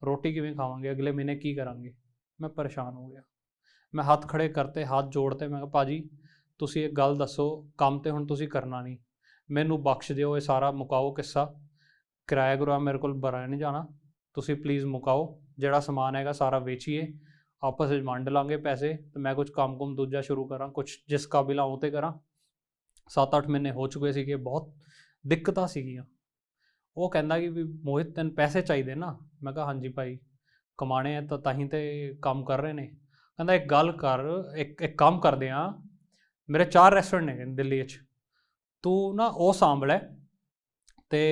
ਰੋਟੀ ਕਿਵੇਂ ਖਾਵਾਂਗੇ, ਅਗਲੇ ਮਹੀਨੇ ਕੀ ਕਰਾਂਗੇ। ਮੈਂ ਪਰੇਸ਼ਾਨ ਹੋ ਗਿਆ। ਮੈਂ ਹੱਥ ਖੜੇ ਕਰਤੇ, ਹੱਥ ਜੋੜਤੇ। ਮੈਂ ਕਿਹਾ ਭਾਜੀ ਤੁਸੀਂ ਇੱਕ ਗੱਲ ਦੱਸੋ, ਕੰਮ ਤਾਂ ਹੁਣ ਤੁਸੀਂ ਕਰਨਾ ਨਹੀਂ, ਮੈਨੂੰ ਬਖਸ਼ ਦਿਓ, ਇਹ ਸਾਰਾ ਮੁਕਾਓ ਕਿੱਸਾ, ਕਿਰਾਇਆ ਕਰੂਆ ਮੇਰੇ ਕੋਲ ਭਰਿਆ ਨਹੀਂ ਜਾਣਾ, ਤੁਸੀਂ ਪਲੀਜ਼ ਮੁਕਾਓ, ਜਿਹੜਾ ਸਮਾਨ ਹੈਗਾ ਸਾਰਾ ਵੇਚੀਏ, ਆਪਸ ਵਿੱਚ ਵੰਡ ਲਾਂਗੇ ਪੈਸੇ, ਅਤੇ ਮੈਂ ਕੁਛ ਕੰਮ ਕੁਮ ਦੂਜਾ ਸ਼ੁਰੂ ਕਰਾਂ, ਕੁਛ ਜਿਸ ਕਾਬਿਲ ਹਾਂ ਉਹ 'ਤੇ ਕਰਾਂ। 7-8 ਮਹੀਨੇ ਹੋ ਚੁੱਕੇ ਸੀਗੇ, ਬਹੁਤ ਦਿੱਕਤਾਂ ਸੀਗੀਆਂ। ਉਹ ਕਹਿੰਦਾ ਕਿ ਵੀ ਮੋਹਿਤ ਤੈਨੂੰ ਪੈਸੇ ਚਾਹੀਦੇ ਨਾ। ਮੈਂ ਕਿਹਾ ਹਾਂਜੀ ਭਾਈ, ਕਮਾਣੇ ਆ ਤਾਂ ਹੀ ਤਾਂ ਕੰਮ ਕਰ ਰਹੇ ਨੇ। ਕਹਿੰਦਾ ਇੱਕ ਗੱਲ ਕਰ, ਇੱਕ ਕੰਮ ਕਰਦੇ ਹਾਂ, ਮੇਰੇ 4 ਰੈਸਟੋਰੈਂਟ ਨੇ ਦਿੱਲੀ 'ਚ, ਤੂੰ ਨਾ ਉਹ ਸਾਂਭ ਲੈ ਅਤੇ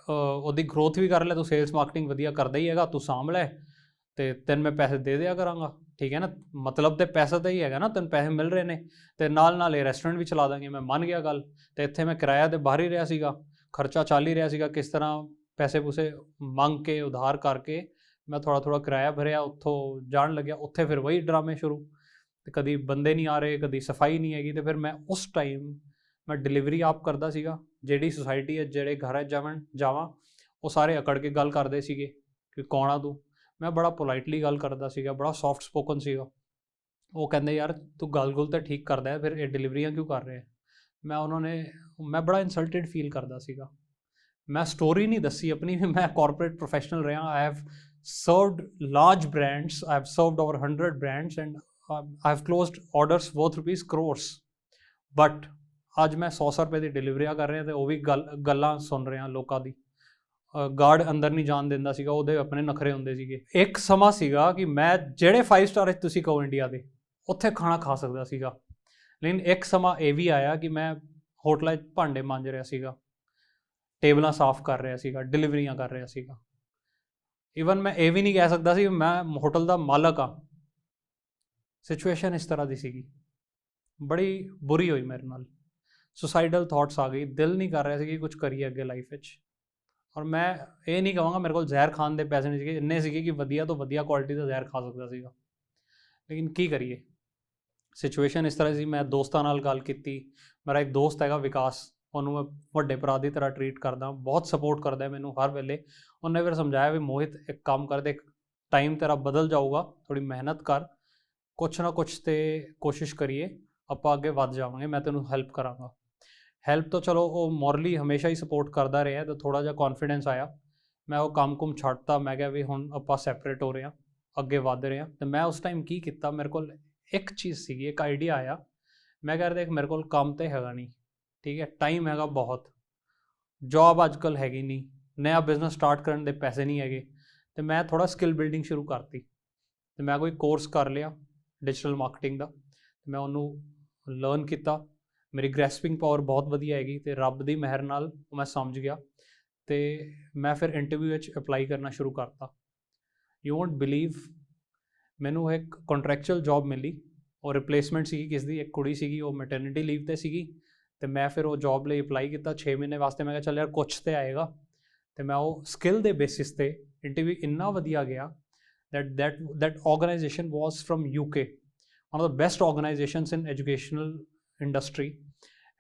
ਉਹਦੀ ਗਰੋਥ ਵੀ ਕਰ ਲੈ, ਤੂੰ ਸੇਲਸ ਮਾਰਕੀਟਿੰਗ ਵਧੀਆ ਕਰਦਾ ਹੀ ਹੈਗਾ, ਤੂੰ ਸਾਂਭ ਲੈ ਅਤੇ ਤੈਨੂੰ ਮੈਂ ਪੈਸੇ ਦੇ ਦਿਆ ਕਰਾਂਗਾ, ਠੀਕ ਹੈ ਨਾ। ਮਤਲਬ ਤਾਂ ਪੈਸਾ ਤਾਂ ਹੀ ਹੈਗਾ ਨਾ, ਤੈਨੂੰ ਪੈਸੇ ਮਿਲ ਰਹੇ ਨੇ, ਅਤੇ ਨਾਲ ਇਹ ਰੈਸਟੋਰੈਂਟ ਵੀ ਚਲਾ ਦਾਂਗੇ। ਮੈਂ ਮੰਨ ਗਿਆ ਗੱਲ। ਅਤੇ ਇੱਥੇ ਮੈਂ ਕਿਰਾਇਆ ਤਾਂ ਬਾਹਰ ਹੀ ਰਿਹਾ ਸੀਗਾ, ਖਰਚਾ ਚੱਲ ਹੀ ਰਿਹਾ ਸੀਗਾ, ਕਿਸ ਤਰ੍ਹਾਂ ਪੈਸੇ ਪੂਸੇ ਮੰਗ ਕੇ ਉਧਾਰ ਕਰਕੇ ਮੈਂ ਥੋੜ੍ਹਾ ਕਿਰਾਇਆ ਭਰਿਆ। ਉੱਥੋਂ ਜਾਣ ਲੱਗਿਆ, ਉੱਥੇ ਫਿਰ ਵਹੀ ਡਰਾਮੇ ਸ਼ੁਰੂ, ਅਤੇ ਕਦੀ ਬੰਦੇ ਨਹੀਂ ਆ ਰਹੇ, ਕਦੀ ਸਫਾਈ ਨਹੀਂ ਹੈਗੀ। ਅਤੇ ਫਿਰ ਮੈਂ ਉਸ ਟਾਈਮ ਮੈਂ ਡਿਲੀਵਰੀ ਆਪ ਕਰਦਾ ਸੀਗਾ। ਜਿਹੜੀ ਸੁਸਾਇਟੀ ਹੈ, ਜਿਹੜੇ ਘਰ ਜਾਵਾਂ, ਉਹ ਸਾਰੇ ਅਕੜ ਕੇ ਗੱਲ ਕਰਦੇ ਸੀਗੇ ਕਿ ਕੌਣ ਆ ਤੂੰ। ਮੈਂ ਬੜਾ ਪੋਲਾਈਟਲੀ ਗੱਲ ਕਰਦਾ ਸੀਗਾ, ਬੜਾ ਸੌਫਟ ਸਪੋਕਨ ਸੀਗਾ। ਉਹ ਕਹਿੰਦੇ ਯਾਰ ਤੂੰ ਗੱਲ ਤਾਂ ਠੀਕ ਕਰਦਾ ਹੈ, ਫਿਰ ਇਹ ਡਿਲੀਵਰੀਆਂ ਕਿਉਂ ਕਰ ਰਿਹਾ। ਮੈਂ ਬੜਾ ਇਨਸਲਟਡ ਫੀਲ ਕਰਦਾ ਸੀਗਾ। ਮੈਂ ਸਟੋਰੀ ਨਹੀਂ ਦੱਸੀ ਆਪਣੀ, ਮੈਂ ਕਾਰਪੋਰੇਟ ਪ੍ਰੋਫੈਸ਼ਨਲ ਰਿਹਾ। I have served large brands, I have served over 100 brands and I have closed orders worth rupees crores। But ਅੱਜ ਮੈਂ 100 ਰੁਪਏ ਦੀ ਡਿਲੀਵਰੀਆਂ ਕਰ ਰਿਹਾ, ਅਤੇ ਉਹ ਵੀ ਗੱਲਾਂ ਸੁਣ ਰਿਹਾ ਲੋਕਾਂ ਦੀ। ਗਾਰਡ ਅੰਦਰ ਨਹੀਂ ਜਾਣ ਦਿੰਦਾ ਸੀਗਾ, ਉਹਦੇ ਆਪਣੇ ਨਖਰੇ ਹੁੰਦੇ ਸੀਗੇ। ਇੱਕ ਸਮਾਂ ਸੀਗਾ ਕਿ ਮੈਂ ਜਿਹੜੇ 5 ਸਟਾਰ ਤੁਸੀਂ ਕਹੋ ਇੰਡੀਆ ਦੇ, ਉੱਥੇ ਖਾਣਾ ਖਾ ਸਕਦਾ ਸੀਗਾ। ਲੇਕਿਨ ਇੱਕ ਸਮਾਂ ਇਹ ਵੀ ਆਇਆ ਕਿ ਮੈਂ ਹੋਟਲਾਂ 'ਚ ਭਾਂਡੇ ਮਾਂਜ ਰਿਹਾ ਸੀਗਾ, ਟੇਬਲਾਂ ਸਾਫ਼ ਕਰ ਰਿਹਾ ਸੀਗਾ, ਡਿਲੀਵਰੀਆਂ ਕਰ ਰਿਹਾ ਸੀਗਾ। ਈਵਨ ਮੈਂ ਇਹ ਵੀ ਨਹੀਂ ਕਹਿ ਸਕਦਾ ਸੀ ਮੈਂ ਹੋਟਲ ਦਾ ਮਾਲਕ ਹਾਂ। ਸਿਚੁਏਸ਼ਨ ਇਸ ਤਰ੍ਹਾਂ ਦੀ ਸੀਗੀ, ਬੜੀ ਬੁਰੀ ਹੋਈ ਮੇਰੇ ਨਾਲ। ਸੁਸਾਈਡਲ ਥਾਟਸ ਆ ਗਈ, ਦਿਲ ਨਹੀਂ ਕਰ ਰਿਹਾ ਸੀ ਕਿ ਕੁਝ ਕਰੀਏ ਅੱਗੇ ਲਾਈਫ ਵਿੱਚ। ਔਰ ਮੈਂ ਇਹ ਨਹੀਂ ਕਹਾਂਗਾ ਮੇਰੇ ਕੋਲ ਜ਼ਹਿਰ ਖਾਣ ਦੇ ਪੈਸੇ ਨਹੀਂ ਸੀਗੇ, ਇੰਨੇ ਸੀਗੇ ਕਿ ਵਧੀਆ ਤੋਂ ਵਧੀਆ ਕੁਆਲਿਟੀ ਦਾ ਜ਼ਹਿਰ ਖਾ ਸਕਦਾ ਸੀਗਾ। ਲੇਕਿਨ ਕੀ ਕਰੀਏ, ਸਿਚੁਏਸ਼ਨ ਇਸ ਤਰ੍ਹਾਂ ਸੀ। ਮੈਂ ਦੋਸਤਾਂ ਨਾਲ ਗੱਲ ਕੀਤੀ। ਮੇਰਾ ਇੱਕ ਦੋਸਤ ਹੈਗਾ ਵਿਕਾਸ, ਉਹਨੂੰ ਮੈਂ ਵੱਡੇ ਭਰਾ ਦੀ ਤਰ੍ਹਾਂ ਟਰੀਟ ਕਰਦਾ, ਬਹੁਤ ਸਪੋਰਟ ਕਰਦਾ ਮੈਨੂੰ ਹਰ ਵੇਲੇ। ਉਹਨੇ ਫਿਰ ਸਮਝਾਇਆ ਵੀ ਮੋਹਿਤ ਇੱਕ ਕੰਮ ਕਰ ਦੇ, ਟਾਈਮ ਤੇਰਾ ਬਦਲ ਜਾਊਗਾ, ਥੋੜ੍ਹੀ ਮਿਹਨਤ ਕਰ, ਕੁਛ ਨਾ ਕੁਛ ਤੇ ਕੋਸ਼ਿਸ਼ ਕਰੀਏ, ਆਪਾਂ ਅੱਗੇ ਵੱਧ ਜਾਵਾਂਗੇ, ਮੈਂ ਤੈਨੂੰ ਹੈਲਪ ਕਰਾਂਗਾ। ਹੈਲਪ ਤਾਂ ਚਲੋ ਉਹ ਮੋਰਲੀ ਹਮੇਸ਼ਾ ਹੀ ਸਪੋਰਟ ਕਰਦਾ ਰਿਹਾ, ਤਾਂ ਥੋੜ੍ਹਾ ਜਿਹਾ ਕੌਨਫੀਡੈਂਸ ਆਇਆ। ਮੈਂ ਉਹ ਕੰਮ ਕੁਮ ਛੱਡਤਾ। ਮੈਂ ਕਿਹਾ ਵੀ ਹੁਣ ਆਪਾਂ ਸੈਪਰੇਟ ਹੋ ਰਹੇ ਹਾਂ, ਅੱਗੇ ਵੱਧ ਰਹੇ ਹਾਂ। ਅਤੇ ਮੈਂ ਉਸ ਟਾਈਮ ਕੀ ਕੀਤਾ, ਮੇਰੇ ਕੋਲ ਇੱਕ ਚੀਜ਼ ਸੀਗੀ, ਇੱਕ ਆਈਡੀਆ ਆਇਆ। ਮੈਂ ਕਹਿ ਰਿਹਾ ਦੇਖ ਮੇਰੇ ਕੋਲ ਕੰਮ ਤਾਂ ਹੈਗਾ ਨਹੀਂ, ਠੀਕ ਹੈ, ਟਾਈਮ ਹੈਗਾ ਬਹੁਤ, ਜੋਬ ਅੱਜ ਕੱਲ੍ਹ ਹੈਗੀ ਨਹੀਂ, ਨया ਬਿਜ਼ਨਸ ਸਟਾਰਟ ਕਰਨ ਦੇ ਪੈਸੇ ਨਹੀਂ ਹੈਗੇ, ਅਤੇ ਮੈਂ ਥੋੜ੍ਹਾ ਸਕਿੱਲ ਬਿਲਡਿੰਗ ਸ਼ੁਰੂ ਕਰਤੀ। ਅਤੇ ਮੈਂ ਕੋਈ ਕੋਰਸ ਕਰ ਲਿਆ ਡਿਜੀਟਲ ਮਾਰਕੀਟਿੰਗ ਦਾ, ਮੈਂ ਉਹਨੂੰ ਲਰਨ ਕੀਤਾ। ਮੇਰੀ ਗ੍ਰੈਸਪਿੰਗ ਪਾਵਰ ਬਹੁਤ ਵਧੀਆ ਹੈਗੀ, ਅਤੇ ਰੱਬ ਦੀ ਮਿਹਰ ਨਾਲ ਮੈਂ ਸਮਝ ਗਿਆ, ਅਤੇ ਮੈਂ ਫਿਰ ਇੰਟਰਵਿਊ ਵਿੱਚ ਅਪਲਾਈ ਕਰਨਾ ਸ਼ੁਰੂ ਕਰਤਾ। ਯੂ ਵੋਂਟ ਬਿਲੀਵ, ਮੈਨੂੰ ਇੱਕ ਕੰਟਰੈਕਚੁਅਲ ਜੋਬ ਮਿਲੀ। ਉਹ ਰਿਪਲੇਸਮੈਂਟ ਸੀਗੀ ਕਿਸ ਦੀ, ਇੱਕ ਕੁੜੀ ਸੀਗੀ, ਉਹ ਮੈਟਰਨਿਟੀ ਲੀਵ 'ਤੇ ਸੀਗੀ, ਅਤੇ ਮੈਂ ਫਿਰ ਉਹ ਜੋਬ ਲਈ ਅਪਲਾਈ ਕੀਤਾ 6 ਮਹੀਨੇ ਵਾਸਤੇ। ਮੈਂ ਕਿਹਾ ਚੱਲ ਯਾਰ ਕੁਛ ਤਾਂ ਆਏਗਾ, ਅਤੇ ਮੈਂ ਉਹ ਸਕਿੱਲ ਦੇ ਬੇਸਿਸ 'ਤੇ ਇੰਟਰਵਿਊ ਇੰਨਾ ਵਧੀਆ ਗਿਆ that organization was from UK, one of the best organizations in educational industry,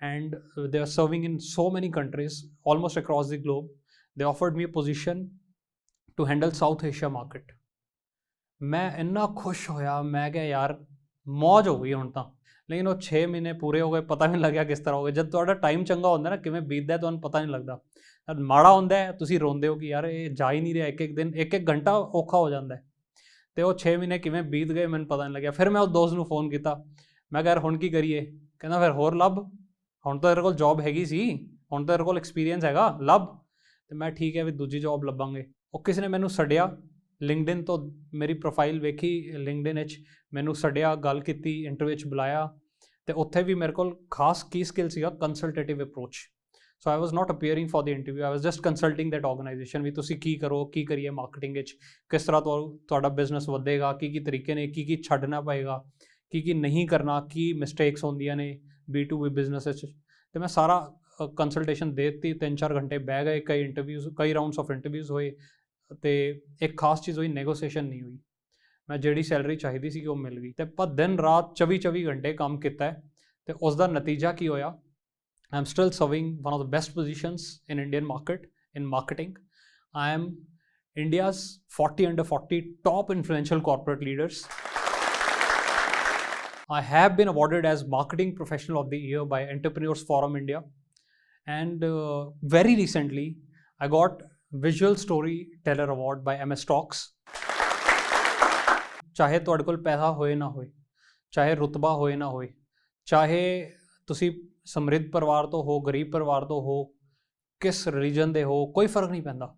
and they are serving in so many countries almost across the globe. They offered me a position to handle South Asia market. ਮੈਂ ਇੰਨਾ ਖੁਸ਼ ਹੋਇਆ, ਮੈਂ ਕਿਹਾ ਯਾਰ ਮੌਜ ਹੋ ਗਈ ਹੁਣ ਤਾਂ। ਲੇਕਿਨ ਉਹ 6 ਮਹੀਨੇ ਪੂਰੇ ਹੋ ਗਏ, ਪਤਾ ਨਹੀਂ ਲੱਗਿਆ ਕਿਸ ਤਰ੍ਹਾਂ ਹੋ ਗਏ। ਜਦ ਤੁਹਾਡਾ ਟਾਈਮ ਚੰਗਾ ਹੁੰਦਾ ਨਾ, ਕਿਵੇਂ ਬੀਤਦਾ ਤੁਹਾਨੂੰ ਪਤਾ ਨਹੀਂ ਲੱਗਦਾ। ਜਦ ਮਾੜਾ ਹੁੰਦਾ ਤੁਸੀਂ ਰੋਂਦੇ ਹੋ ਕਿ ਯਾਰ ਇਹ ਜਾ ਹੀ ਨਹੀਂ ਰਿਹਾ, ਇੱਕ ਦਿਨ, ਇੱਕ ਘੰਟਾ ਔਖਾ ਹੋ ਜਾਂਦਾ ਹੈ। ਤੇ ਉਹ 6 ਮਹੀਨੇ ਕਿਵੇਂ ਬੀਤ ਗਏ ਮੈਨੂੰ ਪਤਾ ਨਹੀਂ ਲੱਗਿਆ। ਫਿਰ ਮੈਂ ਉਸ ਦੋਸਤ ਨੂੰ ਫੋਨ ਕੀਤਾ, ਮੈਂ ਕਿਹਾ ਯਾਰ ਹੁਣ ਕੀ ਕਰੀਏ? ਕਹਿੰਦਾ ਫਿਰ ਹੋਰ ਲੱਭ, ਹੁਣ ਤਾਂ ਤੇਰੇ ਕੋਲ ਜੋਬ ਹੈਗੀ ਸੀ, ਹੁਣ ਤਾਂ ਤੇਰੇ ਕੋਲ ਐਕਸਪੀਰੀਅੰਸ ਹੈਗਾ, ਲੱਭ। ਤੇ ਮੈਂ ਠੀਕ ਹੈ ਵੀ ਦੂਜੀ ਜੋਬ ਲੱਭਾਂਗੇ। ਉਹ ਕਿਸੇ ਨੇ ਮੈਨੂੰ ਛੱਡਿਆ, ਲਿੰਕਡਇਨ ਤੋਂ ਮੇਰੀ ਪ੍ਰੋਫਾਈਲ ਵੇਖੀ, ਲਿੰਕਡਇਨ ਵਿੱਚ ਮੈਨੂੰ ਛੱਡਿਆ, ਗੱਲ ਕੀਤੀ, ਇੰਟਰਵਿਊ 'ਚ ਬੁਲਾਇਆ। ਤੇ ਉੱਥੇ ਵੀ ਮੇਰੇ ਕੋਲ ਖਾਸ ਕੀ ਸਕਿੱਲ ਸੀਗਾ, consultative approach. So I was not appearing for the interview, I was just consulting that organisation ਵੀ ਤੁਸੀਂ ਕੀ ਕਰੋ, ਕੀ ਕਰੀਏ ਮਾਰਕੀਟਿੰਗ ਵਿੱਚ, ਕਿਸ ਤਰ੍ਹਾਂ ਤੁਹਾਡਾ ਬਿਜ਼ਨਸ ਵਧੇਗਾ, ਕੀ ਤਰੀਕੇ ਨੇ, ਕੀ ਛੱਡਣਾ ਪਏਗਾ, ਕੀ ਨਹੀਂ ਕਰਨਾ, ਕੀ ਮਿਸਟੇਕਸ ਹੁੰਦੀਆਂ ਨੇ B2B ਬਿਜ਼ਨਸ ਵਿੱਚ। ਤੇ ਮੈਂ ਸਾਰਾ ਕੰਸਲਟੇਸ਼ਨ ਦੇ ਦਿੱਤੀ। 3-4 ਘੰਟੇ ਬਹਿ ਗਏ, ਕਈ ਇੰਟਰਵਿਊਜ਼, ਕਈ ਰਾਊਂਡਸ ਆਫ ਇੰਟਰਵਿਊਜ਼ ਹੋਏ। ਤੇ ਇੱਕ ਖਾਸ ਚੀਜ਼ ਹੋਈ, ਨੈਗੋਸੀਏਸ਼ਨ ਨਹੀਂ ਹੋਈ। ਮੈਂ ਜਿਹੜੀ ਸੈਲਰੀ ਚਾਹੀਦੀ ਸੀ ਉਹ ਮਿਲ ਗਈ। ਤੇ ਆਪਾਂ ਦਿਨ ਰਾਤ 24 ਘੰਟੇ ਕੰਮ ਕੀਤਾ ਹੈ। ਤੇ ਉਸ ਦਾ ਨਤੀਜਾ ਕੀ ਹੋਇਆ? I am still serving one of the best positions in Indian market in marketing. I am India's 40 under 40 top influential corporate leaders. I have been awarded as Marketing Professional of the Year by Entrepreneurs Forum India. And very recently, I got Visual Storyteller Award by MS Talks. ਚਾਹੇ ਤੁਹਾਡੇ ਕੋਲ ਪੈਸਾ ਹੋਏ ਨਾ ਹੋਏ, ਚਾਹੇ ਰੁਤਬਾ ਹੋਏ ਨਾ ਹੋਏ, ਚਾਹੇ ਤੁਸੀਂ ਸਮਰਿੱਧ ਪਰਿਵਾਰ ਤੋਂ ਹੋ, ਗਰੀਬ ਪਰਿਵਾਰ ਤੋਂ ਹੋ, ਕਿਸ ਰਿਲੀਜਨ ਦੇ ਹੋ, ਕੋਈ ਫਰਕ ਨਹੀਂ ਪੈਂਦਾ।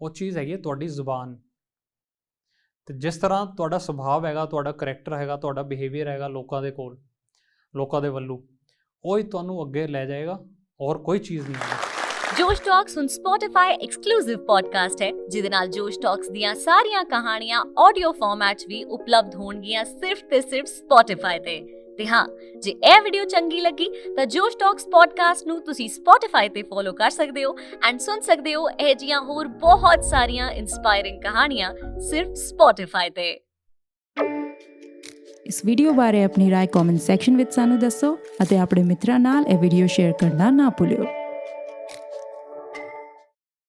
ਉਹ ਚੀਜ਼ ਹੈਗੀ ਤੁਹਾਡੀ ਜ਼ੁਬਾਨ। ਤੇ ਜਿਸ ਤਰ੍ਹਾਂ ਤੁਹਾਡਾ ਸੁਭਾਅ ਹੈਗਾ, ਤੁਹਾਡਾ ਕਰੈਕਟਰ ਹੈਗਾ, ਤੁਹਾਡਾ ਬਿਹੇਵੀਅਰ ਹੈਗਾ ਲੋਕਾਂ ਦੇ ਕੋਲ, ਲੋਕਾਂ ਦੇ ਵੱਲੋਂ, ਉਹ ਹੀ ਤੁਹਾਨੂੰ ਅੱਗੇ ਲੈ ਜਾਏਗਾ, ਔਰ ਕੋਈ ਚੀਜ਼ ਨਹੀਂ ਹੈ। ਜੋਸ਼ ਟਾਕਸ ਹੁਣ Spotify ਐਕਸਕਲੂਸਿਵ ਪੋਡਕਾਸਟ ਹੈ, ਜਿਹਦੇ ਨਾਲ ਜੋਸ਼ ਟਾਕਸ ਦੀਆਂ ਸਾਰੀਆਂ ਕਹਾਣੀਆਂ ਆਡੀਓ ਫਾਰਮੈਟ 'ਚ ਵੀ ਉਪਲਬਧ ਹੋਣਗੀਆਂ ਸਿਰਫ ਤੇ ਸਿਰਫ Spotify ਤੇ। ਤੇ ਹਾਂ, ਜੇ ਇਹ ਵੀਡੀਓ ਚੰਗੀ ਲੱਗੀ ਤਾਂ ਜੋਸ਼ ਟਾਕਸ ਪੋਡਕਾਸਟ ਨੂੰ ਤੁਸੀਂ Spotify ਤੇ ਫੋਲੋ ਕਰ ਸਕਦੇ ਹੋ ਐਂਡ ਸੁਣ ਸਕਦੇ ਹੋ ਇਹ ਜਿਹੀਆਂ ਹੋਰ ਬਹੁਤ ਸਾਰੀਆਂ ਇਨਸਪਾਇਰਿੰਗ ਕਹਾਣੀਆਂ ਸਿਰਫ Spotify ਤੇ। ਇਸ ਵੀਡੀਓ ਬਾਰੇ ਆਪਣੀ ਰਾਏ ਕਮੈਂਟ ਸੈਕਸ਼ਨ ਵਿੱਚ ਸਾਨੂੰ ਦੱਸੋ ਅਤੇ ਆਪਣੇ ਮਿੱਤਰਾਂ ਨਾਲ ਇਹ ਵੀਡੀਓ ਸ਼ੇਅਰ ਕਰਨਾ ਨਾ ਭੁੱਲਿਓ।